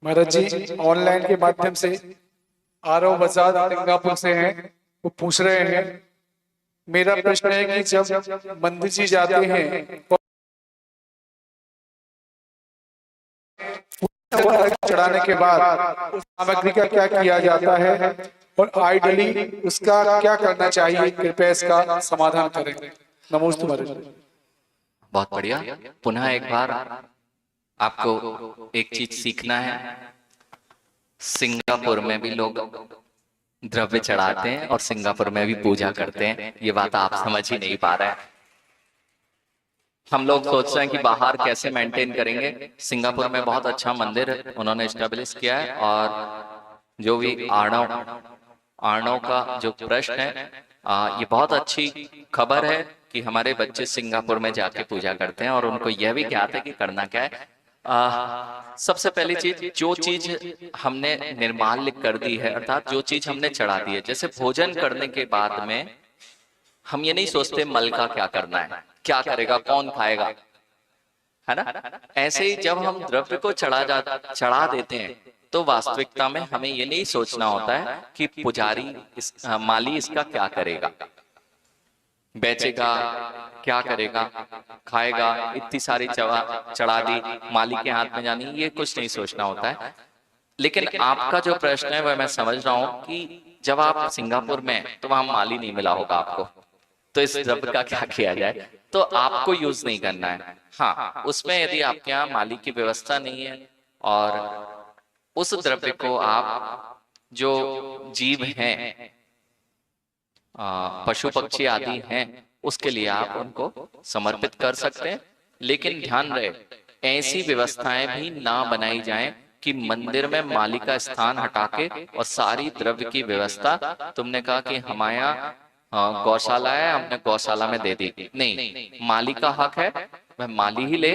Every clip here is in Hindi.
महाराज जी ऑनलाइन के माध्यम से आरव बजाज सिंगापुर से हैं। वो पूछ रहे हैं, मेरा प्रश्न है कि जब मंदिर जी जाते हैं तो चढ़ाने के बाद उस सामग्री का क्या किया जाता है और आइडियली उसका क्या करना चाहिए, कृपया इसका समाधान करें। नमोस्तु महाराज। बहुत बढ़िया। पुनः एक बार आपको एक चीज सीखना है। सिंगापुर में भी लोग द्रव्य चढ़ाते हैं और सिंगापुर में भी पूजा करते हैं। ये बात आप समझ ही नहीं पा रहे हैं। हम लोग सोच रहे हैं कि बाहर कैसे मेंटेन करेंगे। सिंगापुर में बहुत अच्छा मंदिर उन्होंने एस्टेब्लिश किया है और जो भी आणव का जो प्रश्न है, ये बहुत अच्छी खबर है कि हमारे बच्चे सिंगापुर में जाके पूजा करते हैं और उनको यह भी ज्ञात है कि करना क्या है। सबसे पहली चीज, जो चीज हमने निर्माल्य कर दी है, अर्थात जो चीज हमने चढ़ा दी है, जैसे भोजन करने के बाद में हम ये नहीं सोचते मल का क्या करना है, क्या करेगा, कौन खाएगा, है ना। ऐसे ही जब हम द्रव्य को चढ़ा देते हैं तो वास्तविकता में हमें ये नहीं सोचना होता है कि पुजारी माली इसका क्या करेगा, बेचेगा, क्या करेगा, खाएगा, इतनी सारी चढ़ा दी, माली के हाथ में जानी, ये कुछ नहीं सोचना होता है। लेकिन आपका जो प्रश्न है वह मैं समझ रहा हूं कि जब आप सिंगापुर में, तो वहां माली नहीं मिला होगा आपको, तो इस द्रव्य का क्या किया जाए। तो आपको यूज नहीं करना है। हाँ, उसमें यदि आपके यहाँ माली की व्यवस्था नहीं है और उस द्रव्य को आप जो जीव हैं, पशु पक्षी आदि हैं, उसके लिए आप उनको समर्पित कर सकते हैं। लेकिन ध्यान रहे, ऐसी व्यवस्थाएं भी ना बनाई जाएं कि मंदिर में माली का स्थान हटा के और सारी द्रव्य की व्यवस्था, तुमने कहा कि हमारे यहाँ गौशाला है, हमने गौशाला में दे दी। नहीं, माली का हक है, वह माली ही ले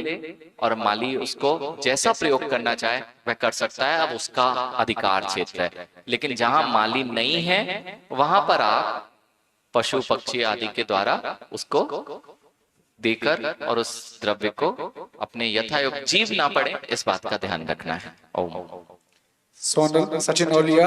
और माली उसको जैसा प्रयोग करना चाहे वह कर सकता है। अब उसका अधिकार क्षेत्र है। लेकिन जहां माली नहीं है वहां पर आप पशु पक्षी आदि के द्वारा उसको देकर और उस द्रव्य को अपने यथायोग जीव ना पड़े, इस बात का ध्यान रखना है। ओम। सोनल सचिन ओलिया।